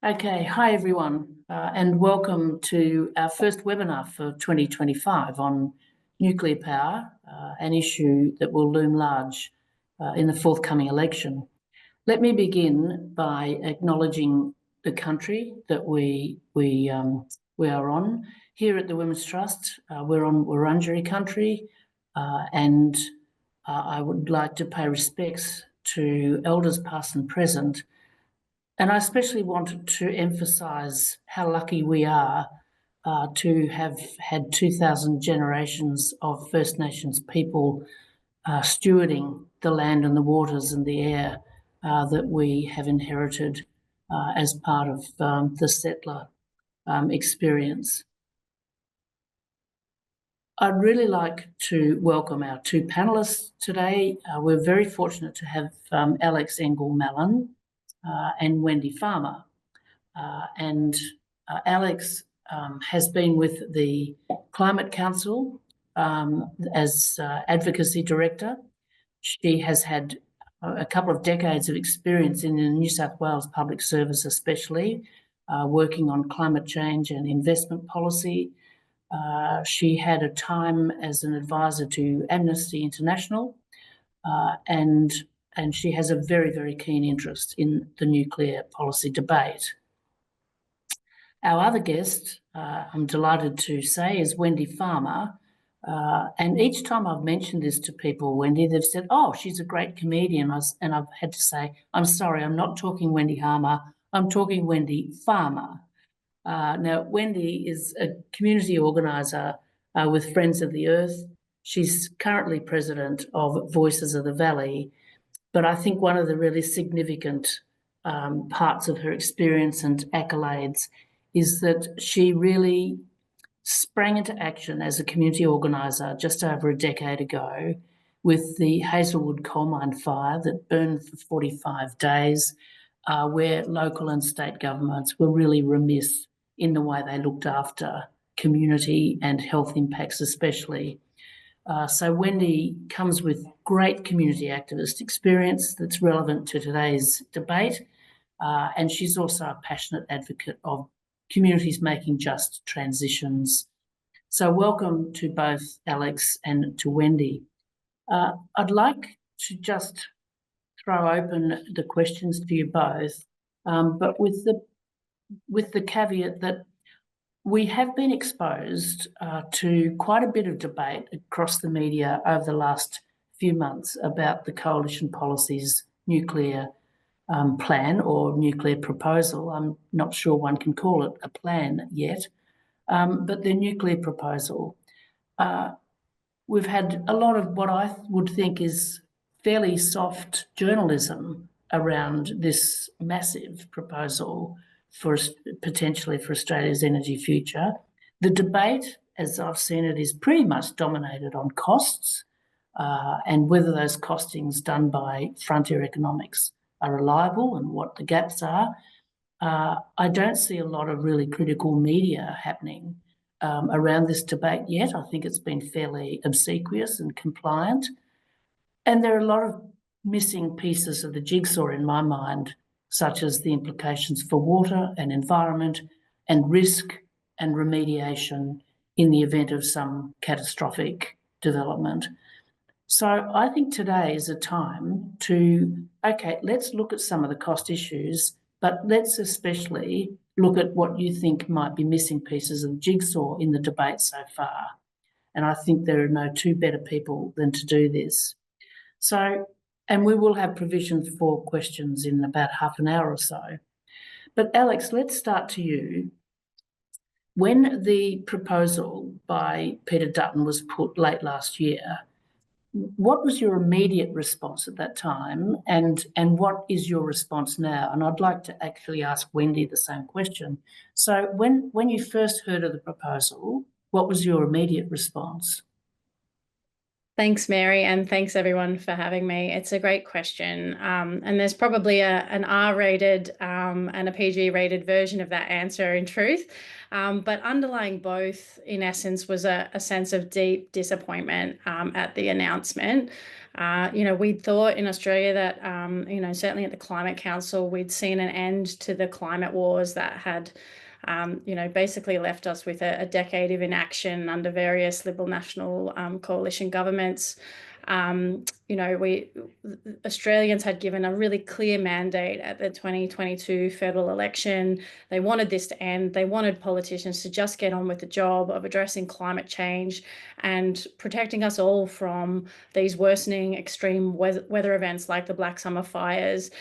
Okay, hi everyone, and welcome to our first webinar for 2025 on nuclear power, an issue that will loom large in the forthcoming election. Let me begin by acknowledging the country that we are on. Here at the Women's Trust, we're on Wurundjeri country, and I would like to pay respects to elders past and present. And I especially wanted to emphasise how lucky we are to have had 2,000 generations of First Nations people stewarding the land and the waters and the air that we have inherited as part of the settler experience. I'd really like to welcome our two panellists today. We're very fortunate to have Alex Engel-Mallon and Wendy Farmer. Alex has been with the Climate Council as Advocacy Director. She has had a couple of decades of experience in the New South Wales Public Service, especially working on climate change and investment policy. She had a time as an advisor to Amnesty International, and she has a very, very keen interest in the nuclear policy debate. Our other guest, I'm delighted to say, is Wendy Farmer. And each time I've mentioned this to people, Wendy, they've said, oh, she's a great comedian. And I've had to say, I'm sorry, I'm not talking Wendy Harmer, I'm talking Wendy Farmer. Now, Wendy is a community organiser with Friends of the Earth. She's currently president of Voices of the Valley, but I think one of the really significant parts of her experience and accolades is that she really sprang into action as a community organiser just over a decade ago with the Hazelwood coal mine fire that burned for 45 days, where local and state governments were really remiss in the way they looked after community and health impacts especially. So Wendy comes with great community activist experience that's relevant to today's debate, and she's also a passionate advocate of communities making just transitions. So welcome to both Alex and to Wendy. I'd like to just throw open the questions to you both, but with the caveat that we have been exposed to quite a bit of debate across the media over the last few months about the Coalition Policy's nuclear plan or nuclear proposal. I'm not sure one can call it a plan yet, but the nuclear proposal. We've had a lot of what I would think is fairly soft journalism around this massive proposal potentially for Australia's energy future. The debate, as I've seen it, is pretty much dominated on costs and whether those costings done by Frontier Economics are reliable and what the gaps are. I don't see a lot of really critical media happening around this debate yet. I think it's been fairly obsequious and compliant. And there are a lot of missing pieces of the jigsaw in my mind, such as the implications for water and environment and risk and remediation in the event of some catastrophic development. So I think today is a time to, okay, let's look at some of the cost issues, but let's especially look at what you think might be missing pieces of the jigsaw in the debate so far. And I think there are no two better people than to do this. So, and we will have provisions for questions in about half an hour or so. But Alex, let's start to you. When the proposal by Peter Dutton was put late last year, what was your immediate response at that time, and what is your response now? And I'd like to actually ask Wendy the same question. So when you first heard of the proposal, what was your immediate response? Thanks, Mary, and thanks everyone for having me. It's a great question, and there's probably an R-rated and a PG-rated version of that answer in truth, but underlying both, in essence, was a sense of deep disappointment at the announcement. We thought in Australia that, certainly at the Climate Council, we'd seen an end to the climate wars that had, basically left us with a decade of inaction under various Liberal National coalition governments. Australians had given a really clear mandate at the 2022 federal election. They wanted this to end. They wanted politicians to just get on with the job of addressing climate change and protecting us all from these worsening extreme weather events like the Black Summer fires,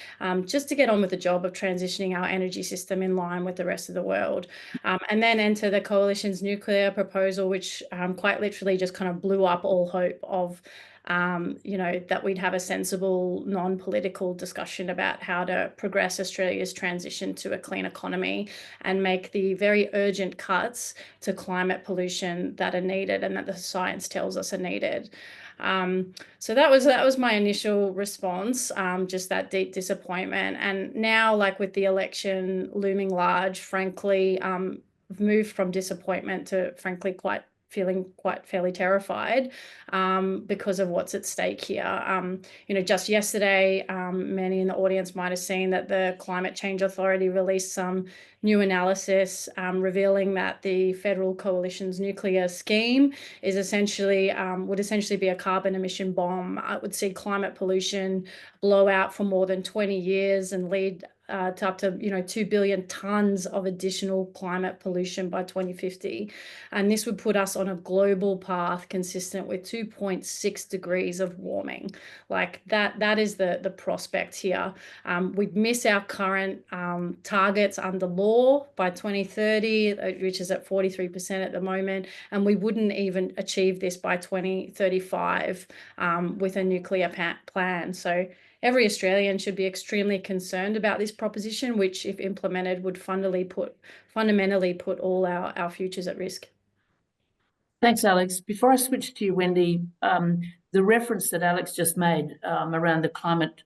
just to get on with the job of transitioning our energy system in line with the rest of the world. And then enter the coalition's nuclear proposal, which quite literally just kind of blew up all hope of that we'd have a sensible, non-political discussion about how to progress Australia's transition to a clean economy and make the very urgent cuts to climate pollution that are needed and that the science tells us are needed. So that was my initial response, just that deep disappointment. And now, like with the election looming large, frankly, I've moved from disappointment to frankly feeling quite fairly terrified because of what's at stake here. Just yesterday, many in the audience might have seen that the Climate Change Authority released some new analysis revealing that the federal coalition's nuclear scheme is would essentially be a carbon emission bomb. It would see climate pollution blow out for more than 20 years and lead to up to 2 billion tons of additional climate pollution by 2050, and this would put us on a global path consistent with 2.6 degrees of warming. Like that is the prospect here. We'd miss our current targets under law by 2030, which is at 43% at the moment, and we wouldn't even achieve this by 2035 with a nuclear plan. So every Australian should be extremely concerned about this proposition, which, if implemented, would fundamentally put all our futures at risk. Thanks, Alex. Before I switch to you, Wendy, the reference that Alex just made around the Climate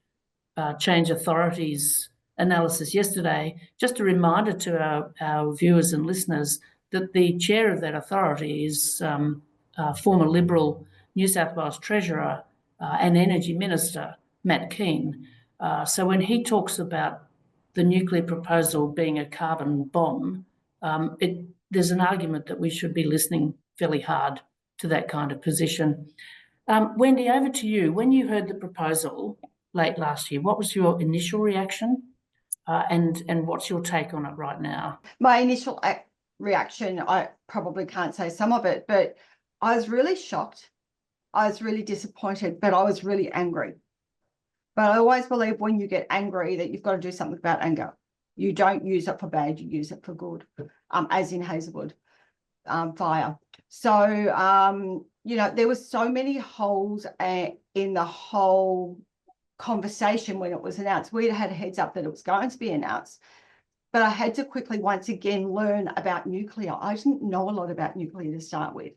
Change Authority's analysis yesterday, just a reminder to our viewers and listeners that the chair of that authority is former Liberal New South Wales Treasurer and Energy Minister, Matt Kean. So when he talks about the nuclear proposal being a carbon bomb, there's an argument that we should be listening fairly hard to that kind of position. Wendy, over to you. When you heard the proposal late last year, what was your initial reaction and what's your take on it right now? My initial reaction, I probably can't say some of it, but I was really shocked. I was really disappointed, but I was really angry. But I always believe when you get angry that you've got to do something about anger. You don't use it for bad, you use it for good, as in Hazelwood fire. So, there were so many holes in the whole conversation when it was announced. We'd had a heads up that it was going to be announced, but I had to quickly once again learn about nuclear. I didn't know a lot about nuclear to start with.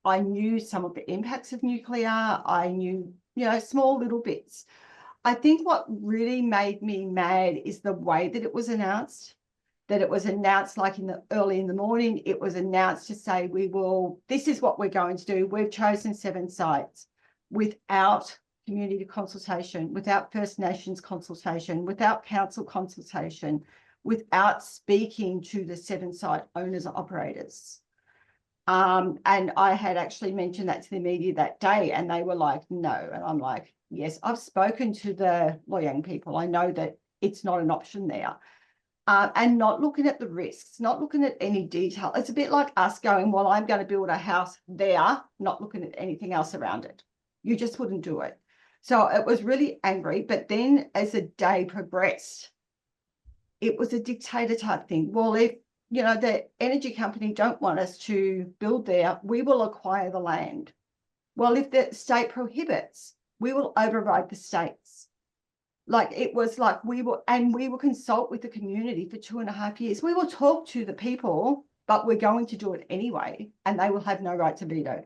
I knew some of the impacts of nuclear. I knew, small little bits. I think what really made me mad is the way that it was announced, like early in the morning. It was announced to say, this is what we're going to do. We've chosen 7 sites without community consultation, without First Nations consultation, without council consultation, without speaking to the 7 site owners and operators. And I had actually mentioned that to the media that day, and they were like, no. And I'm like, yes, I've spoken to the Loy Yang people. I know that it's not an option there. And not looking at the risks, not looking at any detail. It's a bit like us going, well, I'm going to build a house there, not looking at anything else around it. You just wouldn't do it. So it was really angry. But then as the day progressed, it was a dictator type thing. Well, if the energy company don't want us to build there, we will acquire the land. Well, if the state prohibits, we will override the states. Like it was like we will consult with the community for 2.5 years. We will talk to the people, but we're going to do it anyway, and they will have no right to veto.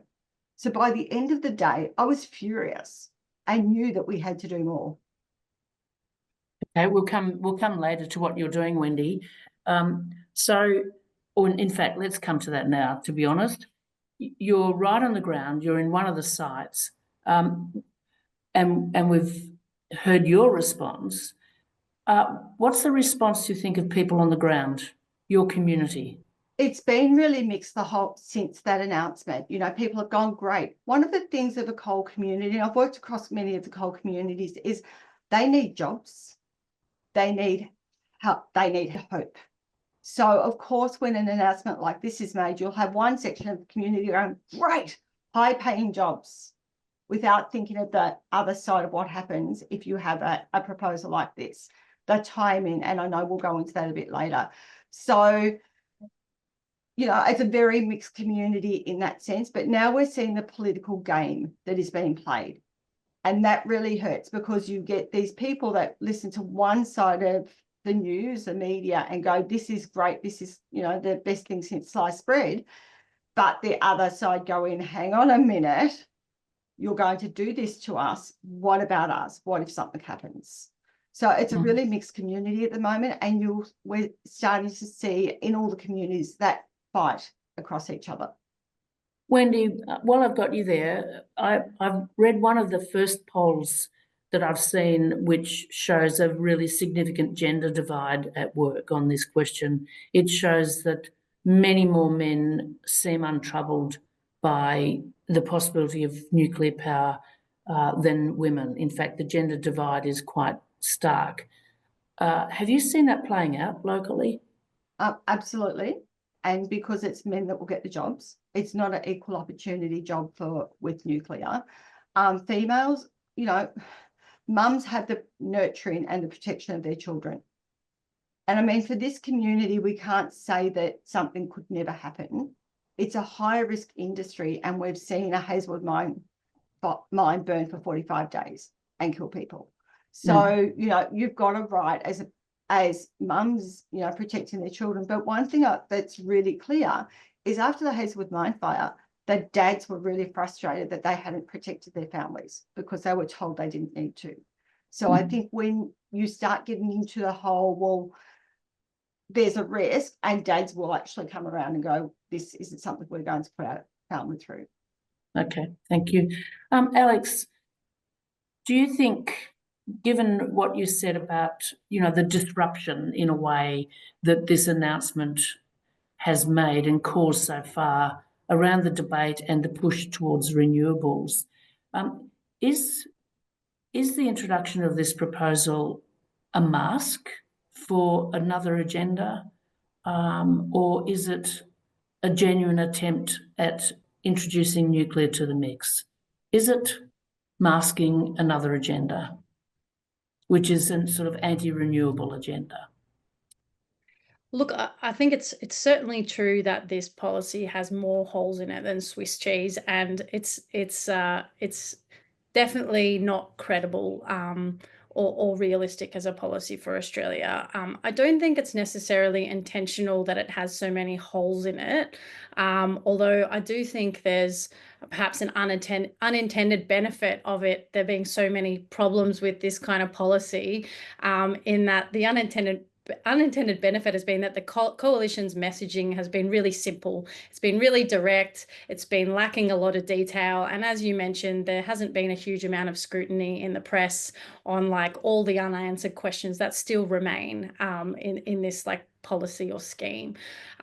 So by the end of the day, I was furious and knew that we had to do more. Okay, we'll come later to what you're doing, Wendy. In fact, let's come to that now, to be honest. You're right on the ground. You're in one of the sites. and we've heard your response. What's the response you think of people on the ground, your community? It's been really mixed since that announcement. You know, people have gone, great. One of the things of a coal community, and I've worked across many of the coal communities, is they need jobs. They need help. They need hope. So, of course, when an announcement like this is made, you'll have one section of the community going, great, high-paying jobs, without thinking of the other side of what happens if you have a proposal like this, the timing, and I know we'll go into that a bit later. So, you know, it's a very mixed community in that sense, but now we're seeing the political game that is being played. And that really hurts, because you get these people that listen to one side of the news, the media, and go, this is great, this is, you know, the best thing since sliced bread. But the other side go in, hang on a minute, you're going to do this to us. What about us? What if something happens? So it's a really mixed community at the moment, and we're starting to see in all the communities that fight across each other. Wendy, while I've got you there, I've read one of the first polls that I've seen, which shows a really significant gender divide at work on this question. It shows that many more men seem untroubled by the possibility of nuclear power than women. In fact, the gender divide is quite stark. Have you seen that playing out locally? Absolutely. And because it's men that will get the jobs, it's not an equal opportunity job with nuclear. Females, you know, mums have the nurturing and the protection of their children. And I mean, for this community, we can't say that something could never happen. It's a high risk industry, and we've seen a Hazelwood mine burn for 45 days and kill people. So, you know, you've got a right as mums, you know, protecting their children. But one thing that's really clear is after the Hazelwood mine fire, the dads were really frustrated that they hadn't protected their families because they were told they didn't need to. So I think when you start getting into the whole, well, there's a risk, and dads will actually come around and go, this isn't something we're going to put our family through. Okay, thank you. Alex, do you think, given what you said about, you know, the disruption in a way that this announcement has made and caused so far around the debate and the push towards renewables, is the introduction of this proposal a mask for another agenda, or is it a genuine attempt at introducing nuclear to the mix? Is it masking another agenda, which is a sort of anti-renewable agenda? Look, I think it's certainly true that this policy has more holes in it than Swiss cheese, and it's definitely not credible or realistic as a policy for Australia. I don't think it's necessarily intentional that it has so many holes in it, although I do think there's perhaps an unintended benefit of it, there being so many problems with this kind of policy, in that the unintended benefit has been that the coalition's messaging has been really simple. It's been really direct. It's been lacking a lot of detail. And as you mentioned, there hasn't been a huge amount of scrutiny in the press on like all the unanswered questions that still remain in this like policy or scheme.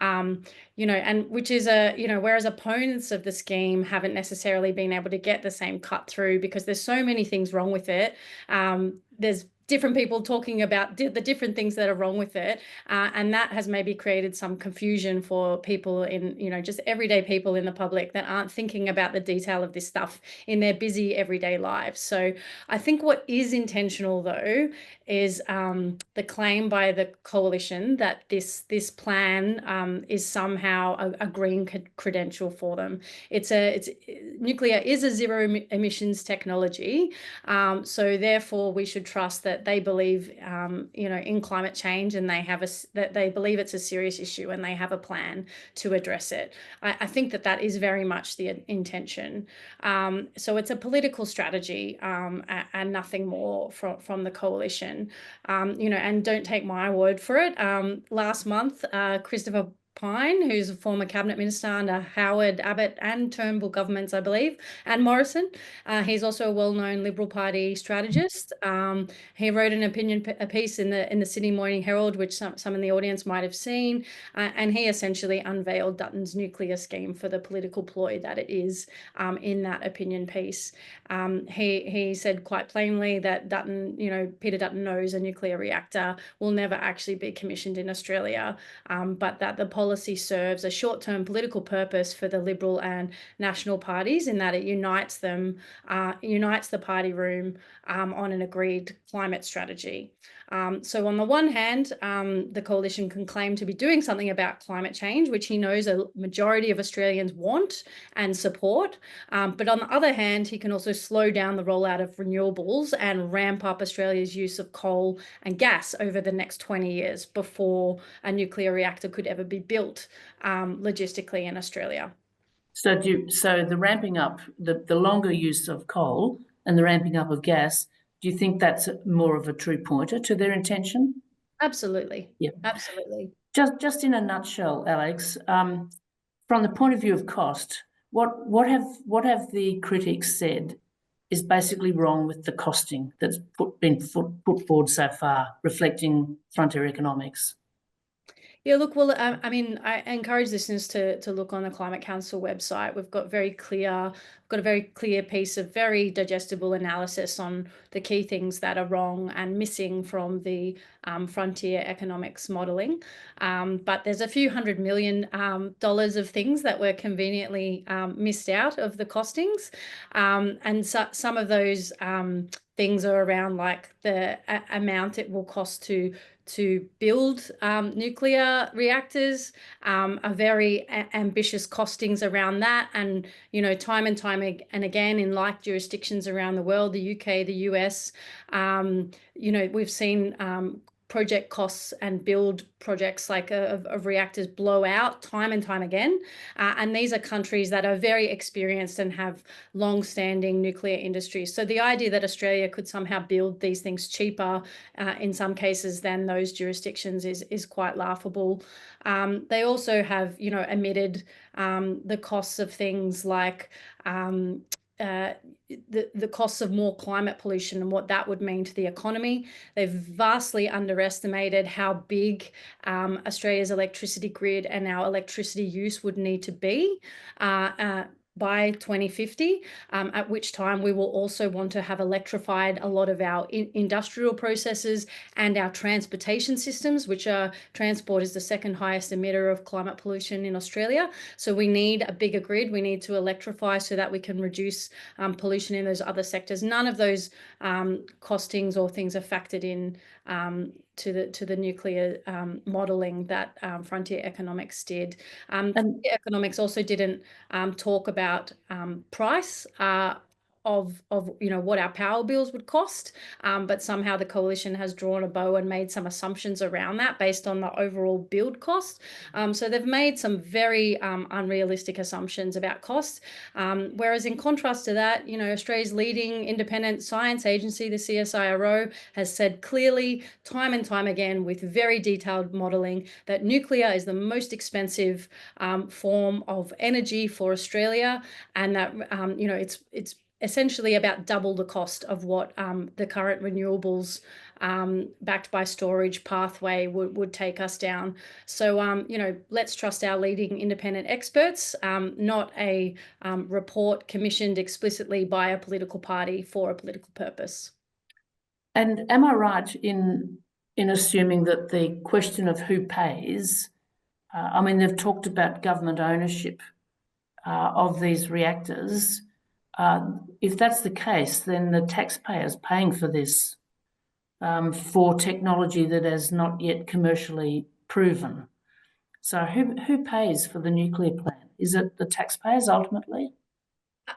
You know, and which is whereas opponents of the scheme haven't necessarily been able to get the same cut through because there's so many things wrong with it. There's different people talking about the different things that are wrong with it. And that has maybe created some confusion for people in, you know, just everyday people in the public that aren't thinking about the detail of this stuff in their busy everyday lives. So I think what is intentional though is the claim by the coalition that this plan is somehow a green credential for them. Nuclear is a zero emissions technology. So therefore we should trust that they believe, in climate change, and that they believe it's a serious issue and they have a plan to address it. I think that is very much the intention. So it's a political strategy and nothing more from the coalition. And don't take my word for it. Last month, Christopher Pyne, who's a former cabinet minister under Howard, Abbott and Turnbull governments, I believe, and Morrison. He's also a well-known Liberal Party strategist. He wrote a piece in the Sydney Morning Herald, which some in the audience might have seen, and he essentially unveiled Dutton's nuclear scheme for the political ploy that it is in that opinion piece. He said quite plainly that Dutton, Peter Dutton knows a nuclear reactor will never actually be commissioned in Australia, but that the policy serves a short-term political purpose for the Liberal and National parties in that it unites them, unites the party room on an agreed climate strategy. So on the one hand, the coalition can claim to be doing something about climate change, which he knows a majority of Australians want and support. But on the other hand, he can also slow down the rollout of renewables and ramp up Australia's use of coal and gas over the next 20 years before a nuclear reactor could ever be built logistically in Australia. So the ramping up, the longer use of coal and the ramping up of gas, do you think that's more of a true pointer to their intention? Absolutely. Yeah. Absolutely. Just in a nutshell, Alex, from the point of view of cost, what have the critics said is basically wrong with the costing that's been put forward so far, reflecting frontier economics? Yeah, look, well, I mean, I encourage listeners to look on the Climate Council website. We've got a very clear piece of very digestible analysis on the key things that are wrong and missing from the frontier economics modelling. But there's a few $100 million of things that were conveniently missed out of the costings. And so, some of those things are around like the amount it will cost to build nuclear reactors, are very ambitious costings around that. And, time and time and again in like jurisdictions around the world, the UK, the US, we've seen project costs and build projects like of reactors blow out time and time again. And these are countries that are very experienced and have long-standing nuclear industries. So the idea that Australia could somehow build these things cheaper in some cases than those jurisdictions is quite laughable. They also have, omitted the costs of things like the costs of more climate pollution and what that would mean to the economy. They've vastly underestimated how big Australia's electricity grid and our electricity use would need to be by 2050, at which time we will also want to have electrified a lot of our industrial processes and our transportation systems, which transport is the second highest emitter of climate pollution in Australia. So we need a bigger grid. We need to electrify so that we can reduce pollution in those other sectors. None of those costings or things are factored in to the nuclear modelling that Frontier Economics did. Frontier Economics also didn't talk about price of what our power bills would cost, but somehow the coalition has drawn a bow and made some assumptions around that based on the overall build cost. So they've made some very unrealistic assumptions about cost. Whereas in contrast to that, Australia's leading independent science agency, the CSIRO, has said clearly, time and time again, with very detailed modelling, that nuclear is the most expensive form of energy for Australia, and that it's essentially about double the cost of what the current renewables backed by storage pathway would take us down. So, let's trust our leading independent experts, not a report commissioned explicitly by a political party for a political purpose. And am I right in assuming that the question of who pays, they've talked about government ownership of these reactors. If that's the case, then the taxpayers paying for this for technology that is not yet commercially proven. So who pays for the nuclear plant? Is it the taxpayers ultimately?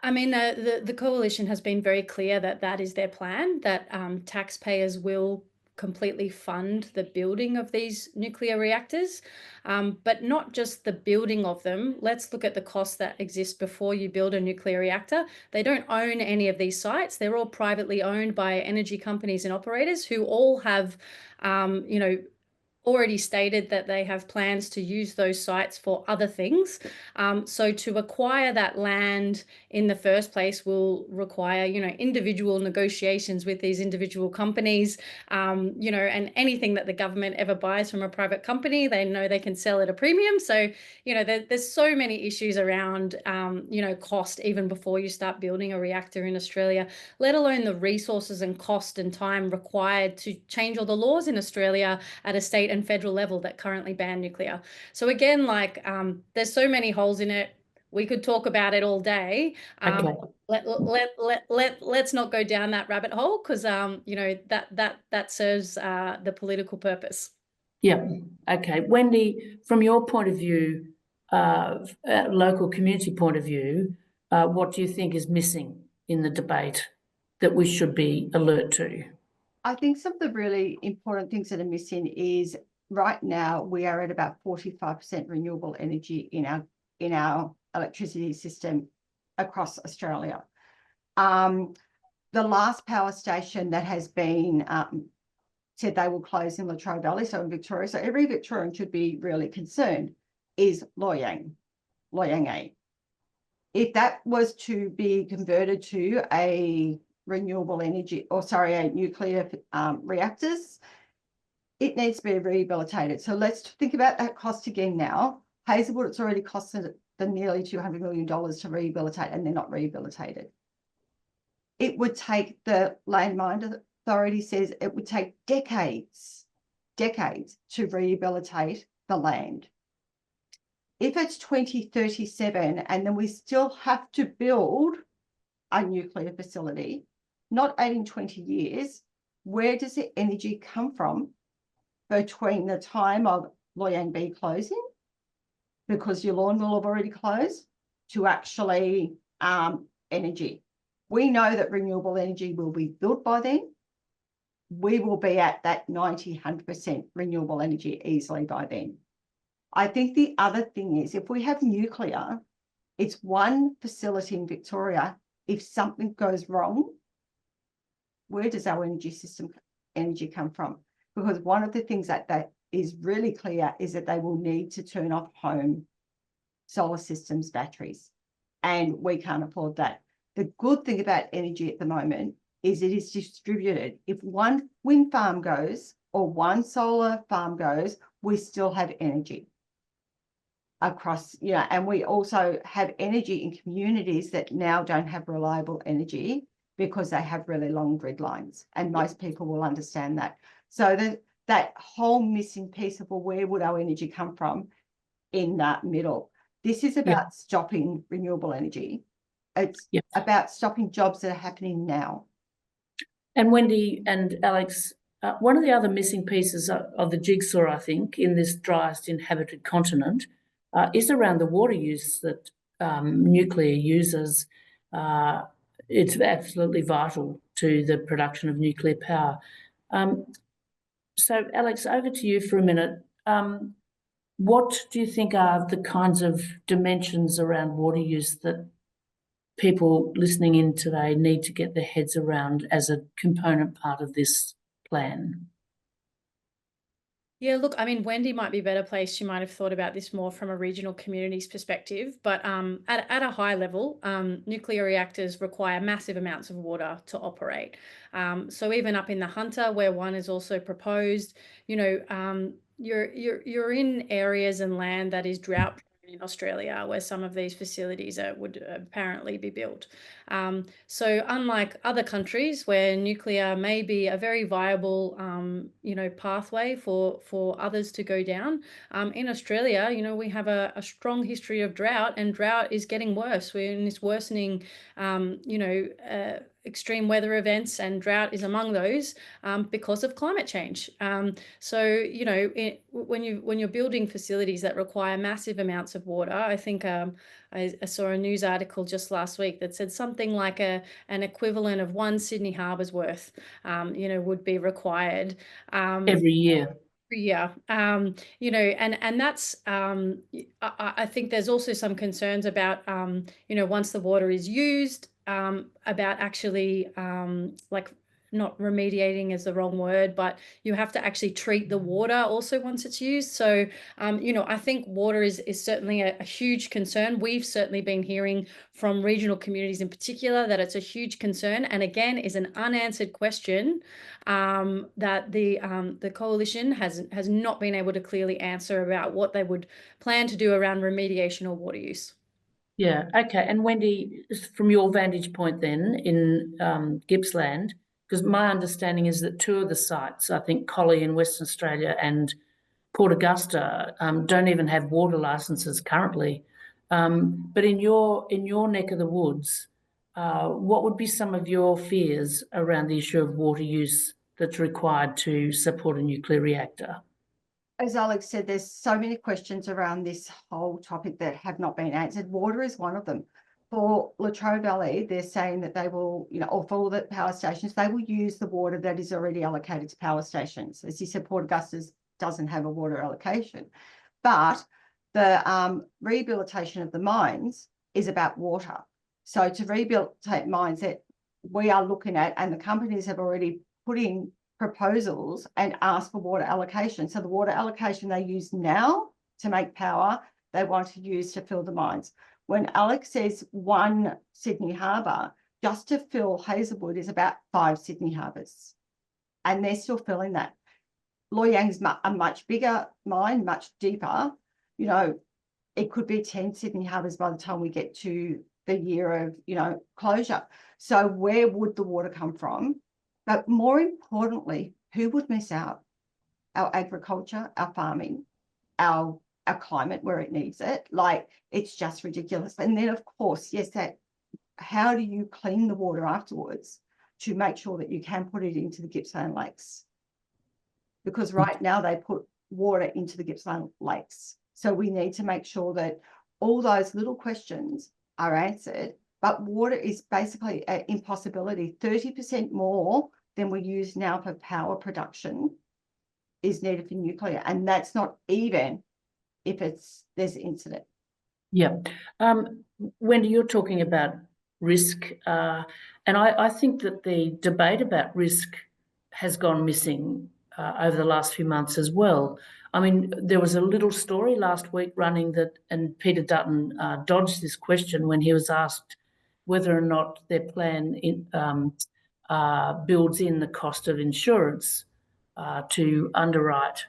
I mean, the coalition has been very clear that is their plan, that taxpayers will completely fund the building of these nuclear reactors, but not just the building of them. Let's look at the costs that exist before you build a nuclear reactor. They don't own any of these sites. They're all privately owned by energy companies and operators who all have, already stated that they have plans to use those sites for other things. So to acquire that land in the first place will require, individual negotiations with these individual companies, and anything that the government ever buys from a private company, they know they can sell at a premium. So, there's so many issues around, cost even before you start building a reactor in Australia, let alone the resources and cost and time required to change all the laws in Australia at a state and federal level that currently ban nuclear. So again, there's so many holes in it. We could talk about it all day. Okay. Let's not go down that rabbit hole, because that serves the political purpose. Yeah. Okay. Wendy, from your point of view, local community point of view, what do you think is missing in the debate that we should be alert to? I think some of the really important things that are missing is right now we are at about 45% renewable energy in our electricity system across Australia. The last power station that has been said they will close in Latrobe Valley, so in Victoria, so every Victorian should be really concerned, is Loy Yang A. If that was to be converted to a renewable energy, a nuclear reactors, it needs to be rehabilitated. So let's think about that cost again now. Hazelwood, it's already costed them nearly $200 million to rehabilitate, and they're not rehabilitated. It would take, the Land Mine Authority says it would take decades to rehabilitate the land. If it's 2037 and then we still have to build a nuclear facility, not 18, 20 years, where does the energy come from between the time of Loy Yang B closing, because your lawn will have already closed, to actually energy? We know that renewable energy will be built by then. We will be at that 90, 100% renewable energy easily by then. I think the other thing is, if we have nuclear, it's one facility in Victoria. If something goes wrong, where does our energy come from? Because one of the things that is really clear is that they will need to turn off home solar systems, batteries, and we can't afford that. The good thing about energy at the moment is it is distributed. If one wind farm goes or one solar farm goes, we still have energy across, and we also have energy in communities that now don't have reliable energy because they have really long grid lines, and most people will understand that. So that whole missing piece of, well, where would our energy come from in that middle? This is about stopping renewable energy. It's about stopping jobs that are happening now. And Wendy and Alex, one of the other missing pieces of the jigsaw, I think, in this driest inhabited continent is around the water use that nuclear uses. It's absolutely vital to the production of nuclear power. So, Alex, over to you for a minute. What do you think are the kinds of dimensions around water use that people listening in today need to get their heads around as a component part of this plan? Yeah, look, I mean, Wendy might be better placed. She might have thought about this more from a regional community's perspective, but at a high level, nuclear reactors require massive amounts of water to operate. So even up in the Hunter, where one is also proposed, you're in areas and land that is drought in Australia, where some of these facilities would apparently be built. So unlike other countries where nuclear may be a very viable, pathway for others to go down, in Australia, we have a strong history of drought, and drought is getting worse. We're in this worsening, extreme weather events, and drought is among those because of climate change. So, when you're building facilities that require massive amounts of water, I think I saw a news article just last week that said something like an equivalent of one Sydney Harbour's worth, would be required Every year. Yeah, and that's, I think there's also some concerns about, once the water is used, about actually not remediating is the wrong word, but you have to actually treat the water also once it's used. So, you know, I think water is certainly a huge concern. We've certainly been hearing from regional communities in particular that it's a huge concern, and again is an unanswered question that the coalition has not been able to clearly answer about what they would plan to do around remediation or water use. Yeah, okay. And Wendy, from your vantage point then in Gippsland, because my understanding is that two of the sites, I think Collie in Western Australia and Port Augusta, don't even have water licenses currently. But in your neck of the woods, what would be some of your fears around the issue of water use that's required to support a nuclear reactor? As Alex said, there's so many questions around this whole topic that have not been answered. Water is one of them. For Latrobe Valley, they're saying that they will, you know, or for all the power stations, they will use the water that is already allocated to power stations. As you said, Port Augusta doesn't have a water allocation. But the rehabilitation of the mines is about water. So to rehabilitate mines that we are looking at, and the companies have already put in proposals and ask for water allocation. So the water allocation they use now to make power, they want to use to fill the mines. When Alex says 1 Sydney Harbour, just to fill Hazelwood is about 5 Sydney Harbours. And they're still filling that. Loy Yang's a much bigger mine, much deeper. You know, it could be 10 Sydney Harbours by the time we get to the year of, you know, closure. So where would the water come from? But more importantly, who would miss out? Our agriculture, our farming, our climate where it needs it. Like, it's just ridiculous. And then, of course, yes, that how do you clean the water afterwards to make sure that you can put it into the Gippsland lakes? Because right now they put water into the Gippsland lakes. So we need to make sure that all those little questions are answered. But water is basically an impossibility. 30% more than we use now for power production is needed for nuclear. And that's not even if there's an incident. Yeah. Wendy, you're talking about risk. And I think that the debate about risk has gone missing over the last few months as well. I mean, there was a little story last week running that, and Peter Dutton dodged this question when he was asked whether or not their plan builds in the cost of insurance to underwrite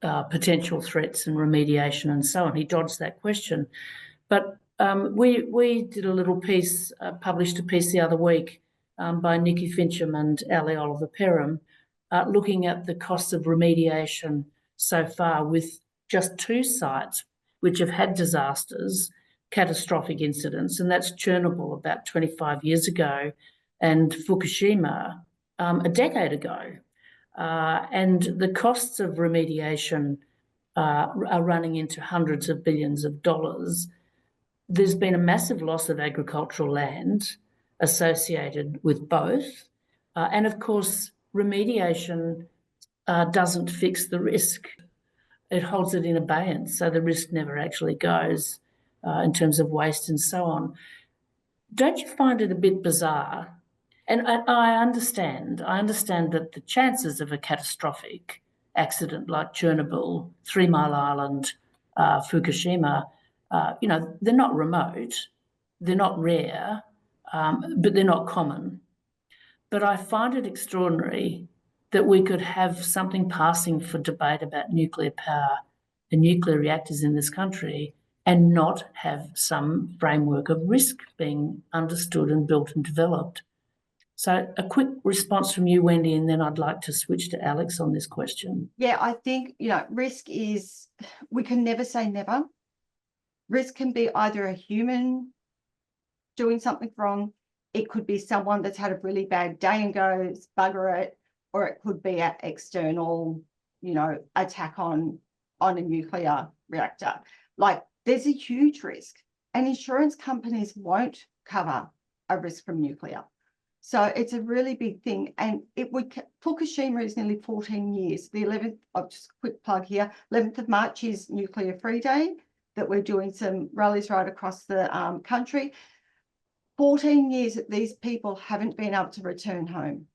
potential threats and remediation and so on. He dodged that question. But we did a little piece, published a piece the other week by Nikki Fincham and Ali Oliver Perham, looking at the cost of remediation so far with just 2 sites which have had disasters, catastrophic incidents, and that's Chernobyl about 25 years ago and Fukushima a decade ago. And the costs of remediation are running into hundreds of billions of dollars. There's been a massive loss of agricultural land associated with both. And of course, remediation doesn't fix the risk. It holds it in abeyance, so the risk never actually goes in terms of waste and so on. Don't you find it a bit bizarre? And I understand that the chances of a catastrophic accident like Chernobyl, 3 Mile Island, Fukushima, you know, they're not remote, they're not rare, but they're not common. But I find it extraordinary that we could have something passing for debate about nuclear power and nuclear reactors in this country and not have some framework of risk being understood and built and developed. So a quick response from you, Wendy, and then I'd like to switch to Alex on this question. Yeah, I think, you know, risk is, we can never say never. Risk can be either a human doing something wrong, it could be someone that's had a really bad day and goes, bugger it, or it could be an external, you know, attack on a nuclear reactor. Like, there's a huge risk, and insurance companies won't cover a risk from nuclear. So it's a really big thing. And Fukushima is nearly 14 years. The 11th, just a quick plug here, 11th of March is Nuclear Free Day, that we're doing some rallies right across the country. 14 years that these people haven't been able to return home.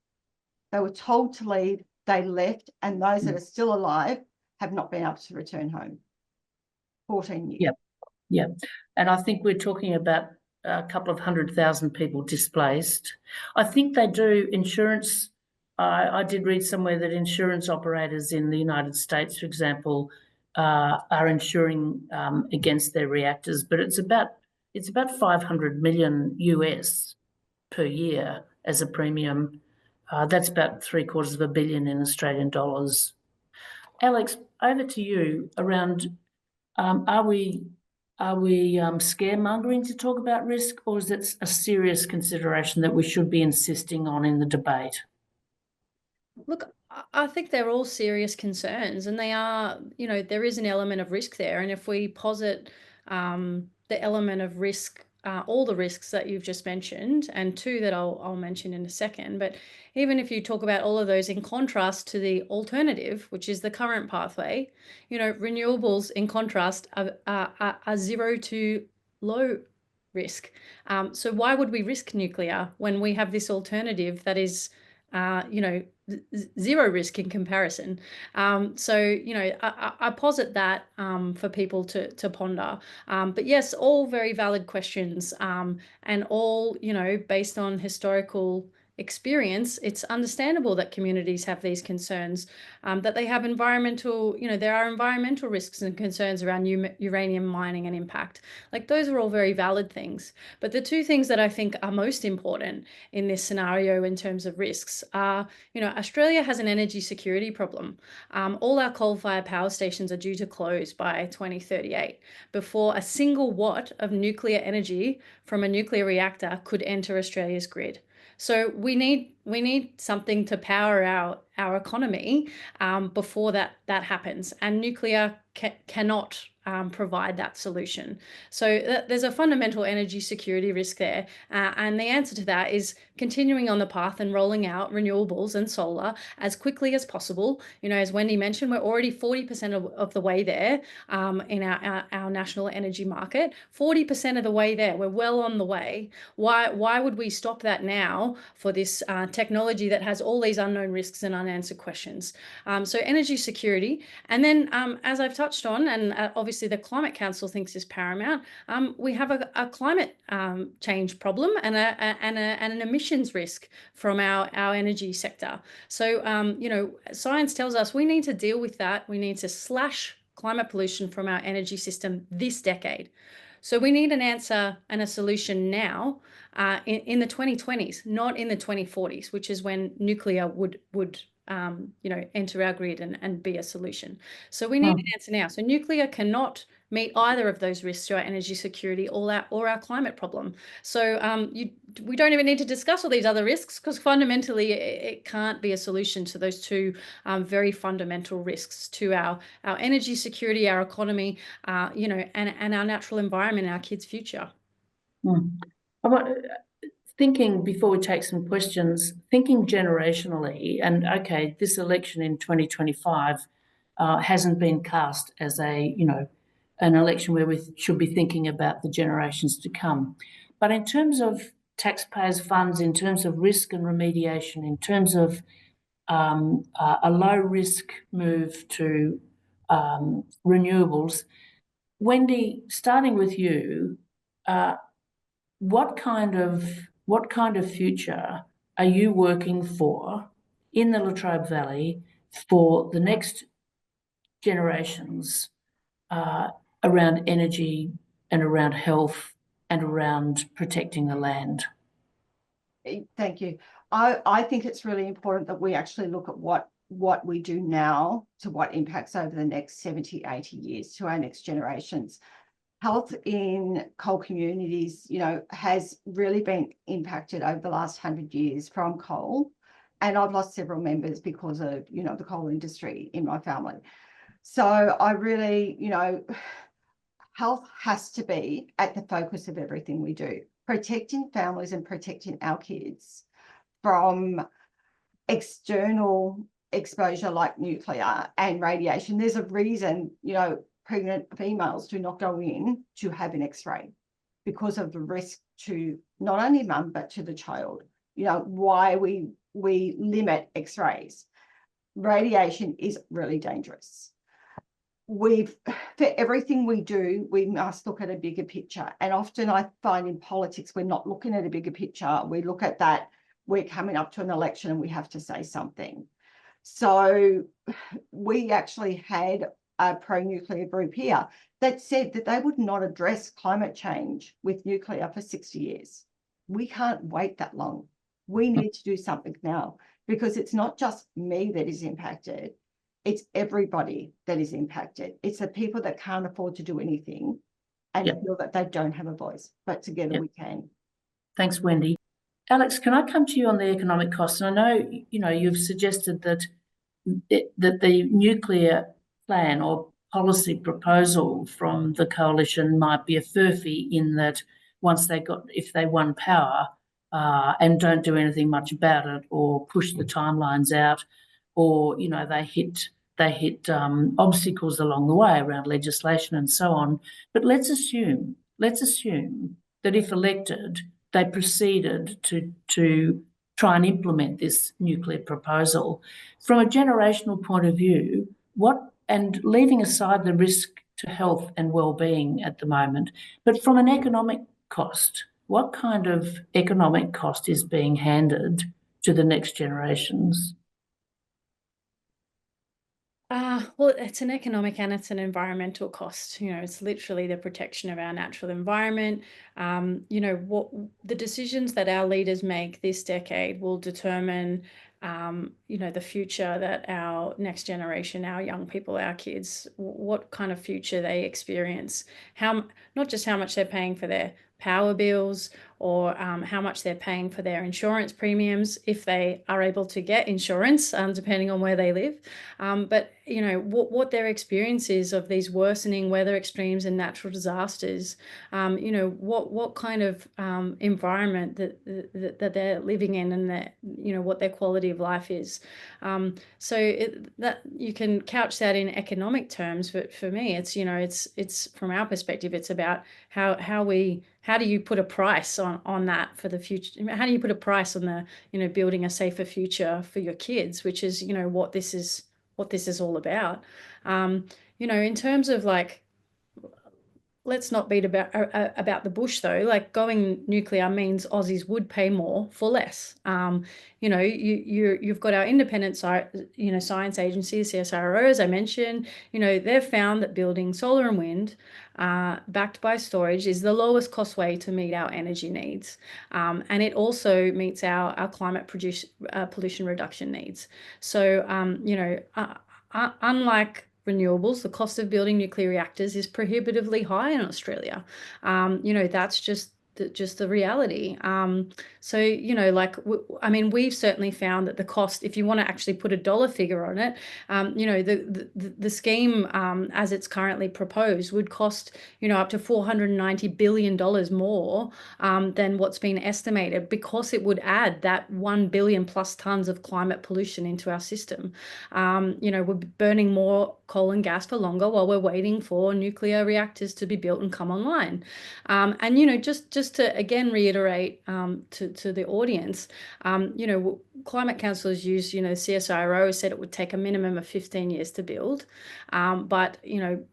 They were told to leave, they left, and those that are still alive have not been able to return home. 14 years. Yep. Yeah. And I think we're talking about a couple of 100,000 people displaced. I think they do insurance. I did read somewhere that insurance operators in the United States, for example, are insuring against their reactors, but it's about 500 million US per year as a premium. That's about $750 million in Australian dollars. Alex, over to you around, are we scaremongering to talk about risk, or is it a serious consideration that we should be insisting on in the debate? Look, I think they're all serious concerns, and they are, there is an element of risk there. And if we posit the element of risk, all the risks that you've just mentioned, and two that I'll mention in a second, but even if you talk about all of those in contrast to the alternative, which is the current pathway, renewables in contrast are zero to low risk. So why would we risk nuclear when we have this alternative that is, zero risk in comparison? So, I posit that for people to ponder. But yes, all very valid questions, and all, based on historical experience. It's understandable that communities have these concerns, that they have environmental, there are environmental risks and concerns around uranium mining and impact. Like, those are all very valid things. But the two things that I think are most important in this scenario in terms of risks are, Australia has an energy security problem. All our coal-fired power stations are due to close by 2038 before a single watt of nuclear energy from a nuclear reactor could enter Australia's grid. So we need something to power our economy before that happens, and nuclear cannot provide that solution. So there's a fundamental energy security risk there, and the answer to that is continuing on the path and rolling out renewables and solar as quickly as possible. As Wendy mentioned, we're already 40% of the way there in our national energy market. 40% of the way there. We're well on the way. Why would we stop that now for this technology that has all these unknown risks and unanswered questions? So energy security, and then as I've touched on, and obviously the Climate Council thinks is paramount, we have a climate change problem and an emissions risk from our energy sector. So, science tells us we need to deal with that. We need to slash climate pollution from our energy system this decade. So we need an answer and a solution now in the 2020s, not in the 2040s, which is when nuclear would enter our grid and be a solution. So we need an answer now. So nuclear cannot meet either of those risks to our energy security or our climate problem. So we don't even need to discuss all these other risks, because fundamentally it can't be a solution to those two very fundamental risks to our energy security, our economy, and our natural environment, our kids' future. Thinking, before we take some questions, thinking generationally, and okay, this election in 2025 hasn't been cast as an election where we should be thinking about the generations to come. But in terms of taxpayers' funds, in terms of risk and remediation, in terms of a low-risk move to renewables, Wendy, starting with you, what kind of future are you working for in the Latrobe Valley for the next generations around energy and around health and around protecting the land? Thank you. I think it's really important that we actually look at what we do now to what impacts over the next 70, 80 years to our next generations. Health in coal communities, has really been impacted over the last 100 years from coal. And I've lost several members because of, the coal industry in my family. So I really, health has to be at the focus of everything we do. Protecting families and protecting our kids from external exposure like nuclear and radiation. There's a reason, pregnant females do not go in to have an X-ray because of the risk to not only mum, but to the child. Why we we limit X-rays. Radiation is really dangerous. For everything we do, we must look at a bigger picture. And often I find in politics, we're not looking at a bigger picture. We look at that, we're coming up to an election and we have to say something. So we actually had a pro-nuclear group here that said that they would not address climate change with nuclear for 60 years. We can't wait that long. We need to do something now, because it's not just me that is impacted. It's everybody that is impacted. It's the people that can't afford to do anything and feel that they don't have a voice, but together we can. Thanks, Wendy. Alex, can I come to you on the economic costs? And I know, you've suggested that the nuclear plan or policy proposal from the coalition might be a furphy, in that if they won power and don't do anything much about it, or push the timelines out, or they hit obstacles along the way around legislation and so on. But let's assume that if elected, they proceeded to try and implement this nuclear proposal. From a generational point of view, and leaving aside the risk to health and well-being at the moment, but from an economic cost, what kind of economic cost is being handed to the next generations? Well, it's an economic and it's an environmental cost. It's literally the protection of our natural environment. What the decisions that our leaders make this decade will determine, the future that our next generation, our young people, our kids, what kind of future they experience. Not just how much they're paying for their power bills, or how much they're paying for their insurance premiums, if they are able to get insurance, depending on where they live. But what their experience is of these worsening weather extremes and natural disasters. What kind of environment that they're living in, and that what their quality of life is. That you can couch that in economic terms, but for me, it's from our perspective, it's about how do you put a price on that for the future? How do you put a price on the, building a safer future for your kids, which is, what this is all about. In terms of let's not beat about the bush, though. Going nuclear means Aussies would pay more for less. You've got our independent science agency, CSIRO, as I mentioned. They've found that building solar and wind backed by storage is the lowest cost way to meet our energy needs, and it also meets our climate pollution reduction needs. So unlike renewables, the cost of building nuclear reactors is prohibitively high in Australia. That's just the reality. We've certainly found that the cost, if you want to actually put a dollar figure on it, the scheme as it's currently proposed would cost up to $490 billion more than what's been estimated, because it would add that 1 billion plus tons of climate pollution into our system. We're burning more coal and gas for longer while we're waiting for nuclear reactors to be built and come online. Just to again reiterate to the audience, Climate Council has used, CSIRO said it would take a minimum of 15 years to build. But,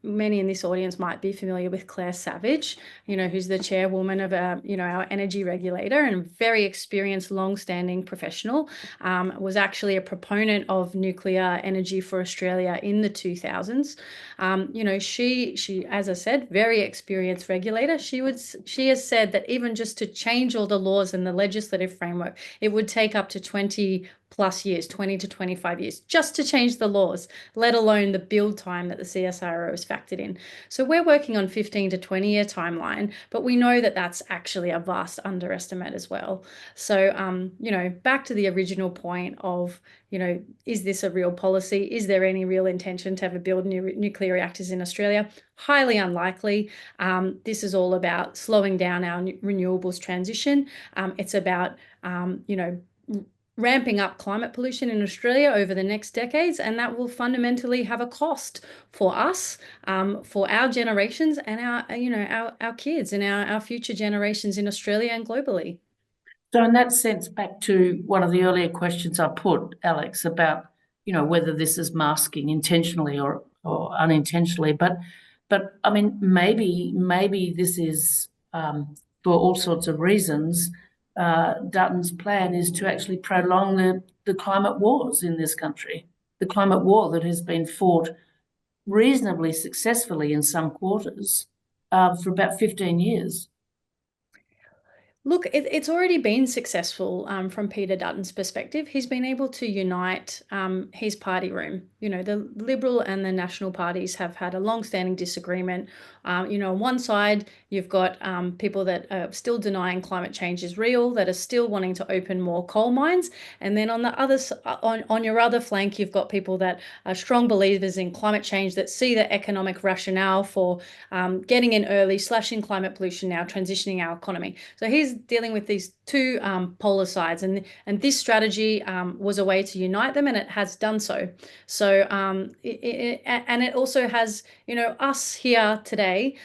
many in this audience might be familiar with Claire Savage, who's the chairwoman of our energy regulator, and a very experienced, long-standing professional, was actually a proponent of nuclear energy for Australia in the 2000s. She, as I said, very experienced regulator. She has said that even just to change all the laws and the legislative framework, it would take up to 20 to 25 years just to change the laws, let alone the build time that the CSIRO has factored in. So we're working on 15 to 20 year timeline, but we know that that's actually a vast underestimate as well. So, back to the original point of, is this a real policy? Is there any real intention to ever build nuclear reactors in Australia? Highly unlikely. This is all about slowing down our renewables transition. It's about, ramping up climate pollution in Australia over the next decades, and that will fundamentally have a cost for us, for our generations, and our kids and our future generations in Australia and globally. So in that sense, back to one of the earlier questions I put, Alex, about, whether this is masking intentionally or unintentionally, but I mean, maybe this is, for all sorts of reasons, Dutton's plan is to actually prolong the climate wars in this country, the climate war that has been fought reasonably successfully in some quarters for about 15 years. Look, it's already been successful from Peter Dutton's perspective. He's been able to unite his party room. The Liberal and the National parties have had a long-standing disagreement. On one side, you've got people that are still denying climate change is real, that are still wanting to open more coal mines. And then on the other on your other flank, you've got people that are strong believers in climate change, that see the economic rationale for getting in early, slashing climate pollution now, transitioning our economy. So he's dealing with these two polar sides, and this strategy was a way to unite them, and it has done so. So and it also has, us here today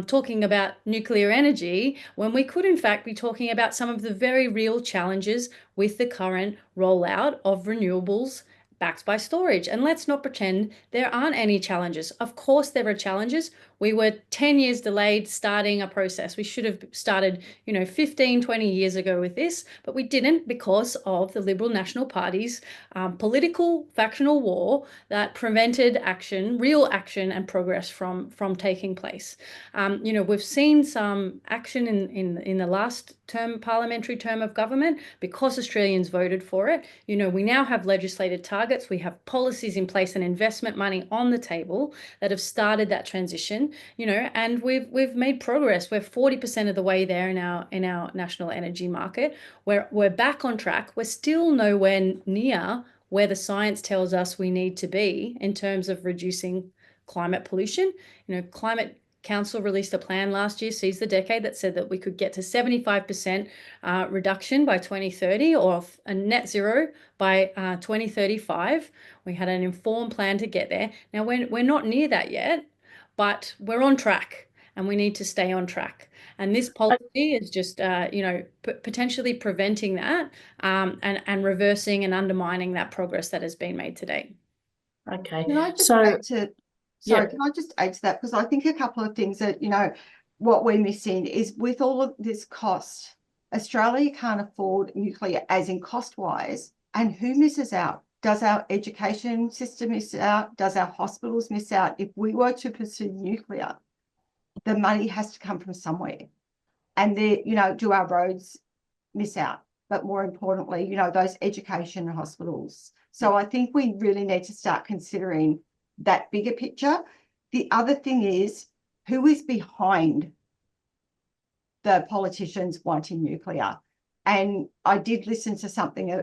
talking about nuclear energy when we could in fact be talking about some of the very real challenges with the current rollout of renewables backed by storage. And let's not pretend there aren't any challenges. Of course there are challenges. We were 10 years delayed starting a process. We should have started, 15, 20 years ago with this, but we didn't because of the Liberal National Party's political factional war that prevented action, real action and progress from taking place. We've seen some action in the last parliamentary term of government because Australians voted for it. We now have legislated targets. We have policies in place and investment money on the table that have started that transition. And we've made progress. We're 40% of the way there in our national energy market. We're back on track. We're still nowhere near where the science tells us we need to be in terms of reducing climate pollution. Climate Council released a plan last year, Seize the Decade, that said that we could get to 75% reduction by 2030 or a net zero by 2035. We had an informed plan to get there. Now, we're not near that yet, but we're on track and we need to stay on track. And this policy is just, potentially preventing that and reversing and undermining that progress that has been made today. Okay. Can I just add to, can I just add to that? Because I think a couple of things that, what we're missing is with all of this cost, Australia can't afford nuclear as in cost-wise. And who misses out? Does our education system miss out? Does our hospitals miss out? If we were to pursue nuclear, the money has to come from somewhere. And do our roads miss out? But more importantly, those education and hospitals. So I think we really need to start considering that bigger picture. The other thing is, who is behind the politicians wanting nuclear? And I did listen to something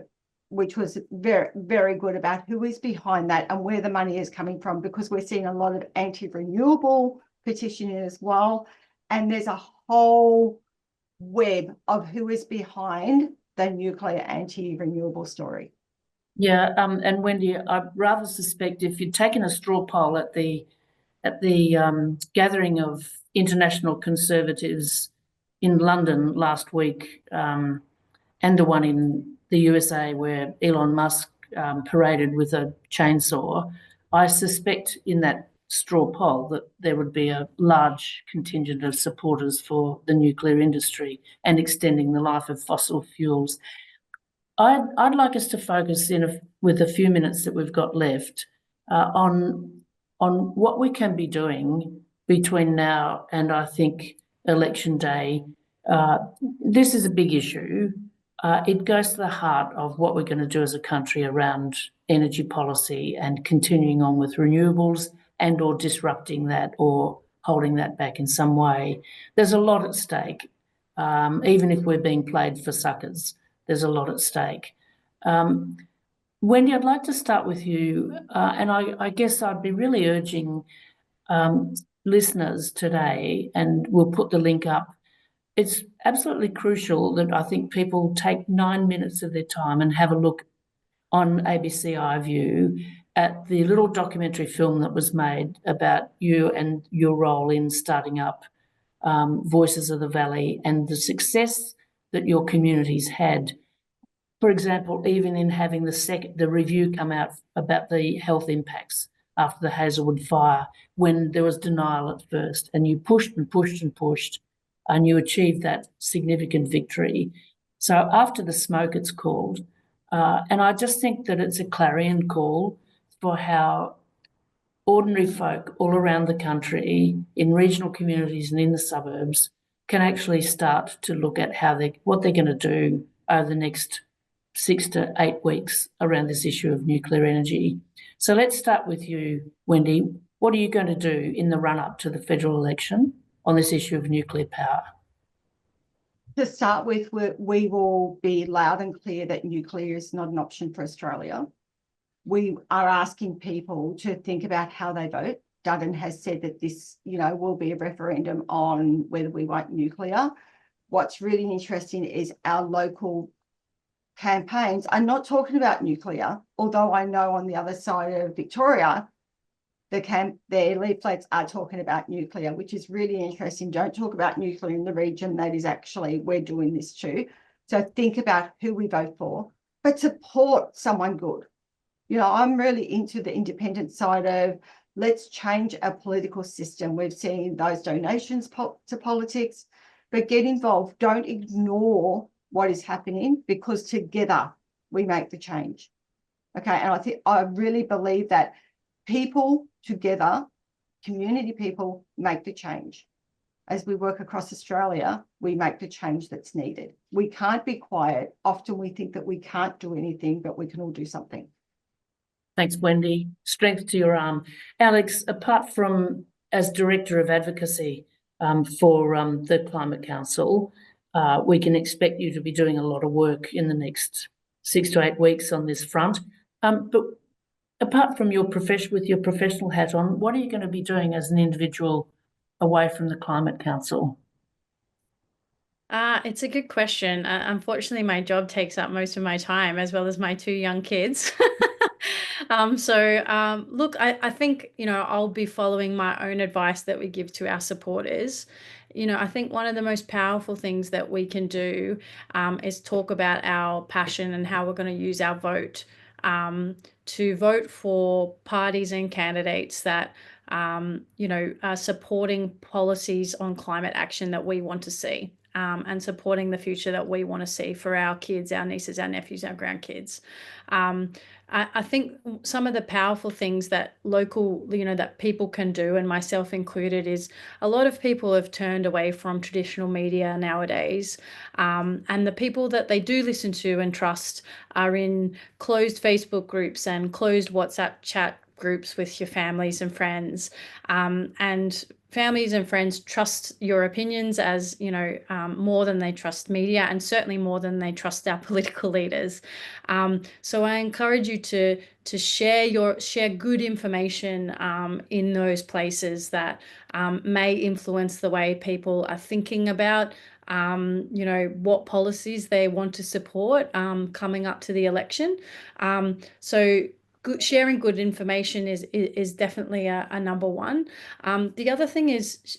which was very, very good about who is behind that and where the money is coming from, because we're seeing a lot of anti-renewable petitioning as well. And there's a whole web of who is behind the nuclear anti-renewable story. Yeah, and Wendy, I rather suspect if you'd taken a straw poll at the gathering of international conservatives in London last week, and the one in the USA where Elon Musk paraded with a chainsaw, I suspect in that straw poll that there would be a large contingent of supporters for the nuclear industry and extending the life of fossil fuels. I'd like us to focus with a few minutes that we've got left on what we can be doing between now and, I think, Election Day. This is a big issue. It goes to the heart of what we're going to do as a country around energy policy and continuing on with renewables and or disrupting that or holding that back in some way. There's a lot at stake, even if we're being played for suckers. There's a lot at stake. Wendy, I'd like to start with you, and I guess I'd be really urging listeners today, and we'll put the link up. It's absolutely crucial that I think people take 9 minutes of their time and have a look on ABC iView at the little documentary film that was made about you and your role in starting up Voices of the Valley and the success that your communities had. For example, even in having the review come out about the health impacts after the Hazelwood fire, when there was denial at first, and you pushed and pushed and pushed, and you achieved that significant victory. So after the smoke, it's called, and I just think that it's a clarion call for how ordinary folk all around the country, in regional communities and in the suburbs, can actually start to look at what they're going to do over the next 6 to 8 weeks around this issue of nuclear energy. So let's start with you, Wendy. What are you going to do in the run-up to the federal election on this issue of nuclear power? To start with, we will be loud and clear that nuclear is not an option for Australia. We are asking people to think about how they vote. Dutton has said that this, will be a referendum on whether we want nuclear. What's really interesting is our local campaigns are not talking about nuclear, although I know on the other side of Victoria, their leaflets are talking about nuclear, which is really interesting. Don't talk about nuclear in the region that is actually, we're doing this too. So think about who we vote for, but support someone good. I'm really into the independent side of let's change our political system. We've seen those donations to politics, but get involved. Don't ignore what is happening, because together we make the change. Okay. And I really believe that people together, community people, make the change. As we work across Australia, we make the change that's needed. We can't be quiet. Often we think that we can't do anything, but we can all do something. Thanks, Wendy. Strength to your arm. Alex, apart from as Director of Advocacy for the Climate Council, we can expect you to be doing a lot of work in the next 6 to 8 weeks on this front. But apart from with your professional hat on, what are you going to be doing as an individual away from the Climate Council? It's a good question. Unfortunately, my job takes up most of my time, as well as my 2 young kids. Look, I think, I'll be following my own advice that we give to our supporters. I think one of the most powerful things that we can do is talk about our passion and how we're going to use our vote to vote for parties and candidates that, are supporting policies on climate action that we want to see. And supporting the future that we want to see for our kids, our nieces, our nephews, our grandkids. I think some of the powerful things that that people can do, and myself included, is a lot of people have turned away from traditional media nowadays. And the people that they do listen to and trust are in closed Facebook groups and closed WhatsApp chat groups with your families and friends. And families and friends trust your opinions as, more than they trust media, and certainly more than they trust our political leaders. So I encourage you to share good information in those places that may influence the way people are thinking about what policies they want to support coming up to the election. Sharing good information is definitely a number one. The other thing is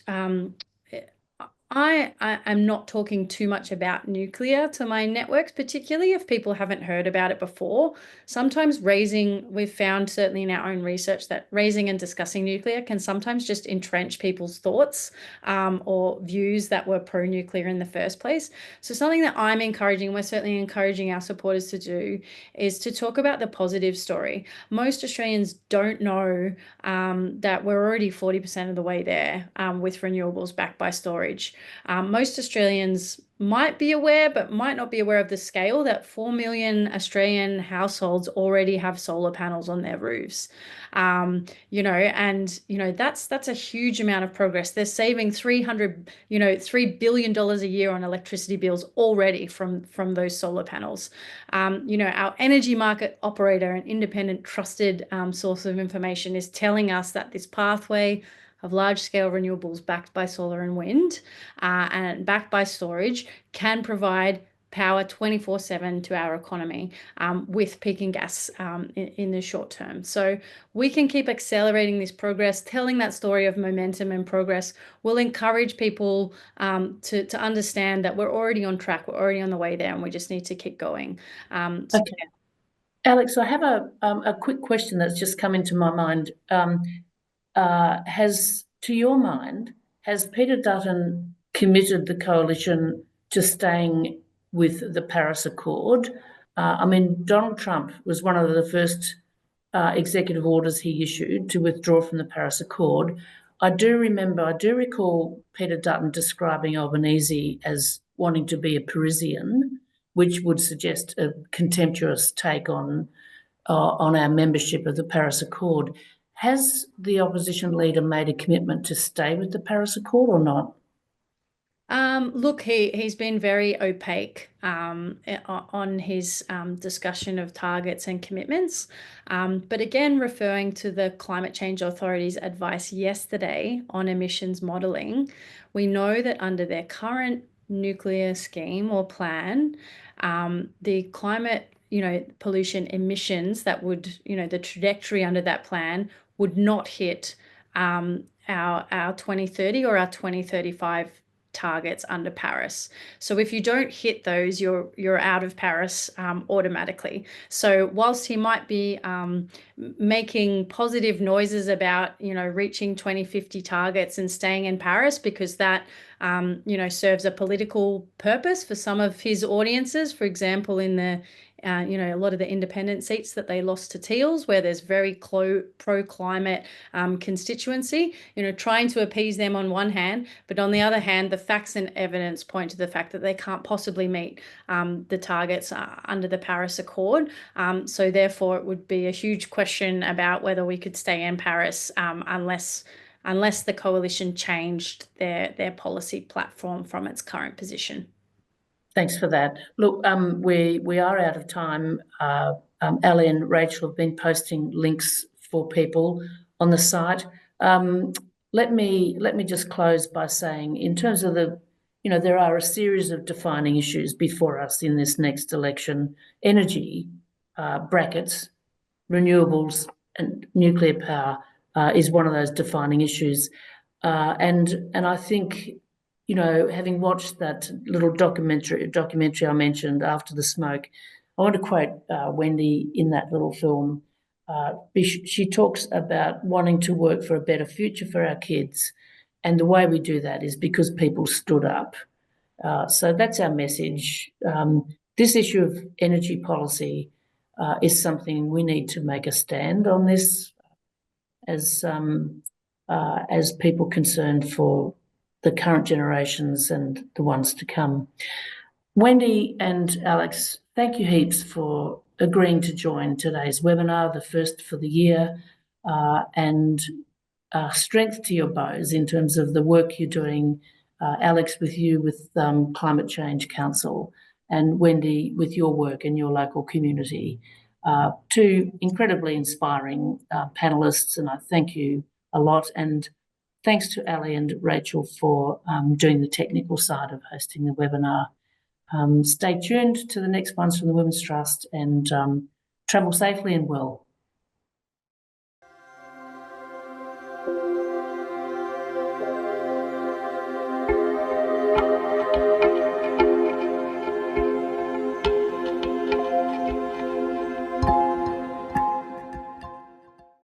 I am not talking too much about nuclear to my networks, particularly if people haven't heard about it before. Sometimes we've found certainly in our own research that raising and discussing nuclear can sometimes just entrench people's thoughts or views that were pro-nuclear in the first place. So something that I'm encouraging, we're certainly encouraging our supporters to do, is to talk about the positive story. Most Australians don't know that we're already 40% of the way there with renewables backed by storage. Most Australians might be aware, but might not be aware of the scale that 4 million Australian households already have solar panels on their roofs. That's a huge amount of progress. They're saving $3 billion a year on electricity bills already from those solar panels. Our energy market operator, an independent, trusted source of information, is telling us that this pathway of large-scale renewables backed by solar and wind and backed by storage can provide power 24/7 to our economy with peaking gas in the short term. So we can keep accelerating this progress, telling that story of momentum and progress. Will encourage people to understand that we're already on track, we're already on the way there, and we just need to keep going. Okay. Alex, I have a quick question that's just come into my mind. To your mind, has Peter Dutton committed the coalition to staying with the Paris Accord? I mean, Donald Trump was one of the first executive orders he issued to withdraw from the Paris Accord. I do recall Peter Dutton describing Albanese as wanting to be a Parisian, which would suggest a contemptuous take on our membership of the Paris Accord. Has the opposition leader made a commitment to stay with the Paris Accord or not? Look, he's been very opaque on his discussion of targets and commitments. But again, referring to the Climate Change Authority's advice yesterday on emissions modelling, we know that under their current nuclear scheme or plan, the climate pollution emissions that would, the trajectory under that plan would not hit our 2030 or our 2035 targets under Paris. So if you don't hit those, you're out of Paris automatically. So whilst he might be making positive noises about reaching 2050 targets and staying in Paris because that serves a political purpose for some of his audiences, for example, in the a lot of the independent seats that they lost to Teals, where there's very pro-climate constituency, trying to appease them on one hand, but on the other hand, the facts and evidence point to the fact that they can't possibly meet the targets under the Paris Accord. So therefore, it would be a huge question about whether we could stay in Paris unless the coalition changed their policy platform from its current position. Thanks for that. Look, we are out of time. Ali and Rachel have been posting links for people on the site. Let me just close by saying, in terms of there are a series of defining issues before us in this next election. Energy, brackets, renewables, and nuclear power is one of those defining issues. And I think, having watched that little documentary I mentioned, After the Smoke, I want to quote Wendy in that little film. She talks about wanting to work for a better future for our kids. And the way we do that is because people stood up. So that's our message. This issue of energy policy is something we need to make a stand on this as people concerned for the current generations and the ones to come. Wendy and Alex, thank you heaps for agreeing to join today's webinar, the first for the year, and strength to your bows in terms of the work you're doing, Alex, with Climate Change Council, and Wendy with your work in your local community. Two incredibly inspiring panellists, and I thank you a lot. And thanks to Ali and Rachel for doing the technical side of hosting the webinar. Stay tuned to the next ones from the Women's Trust, and travel safely and well.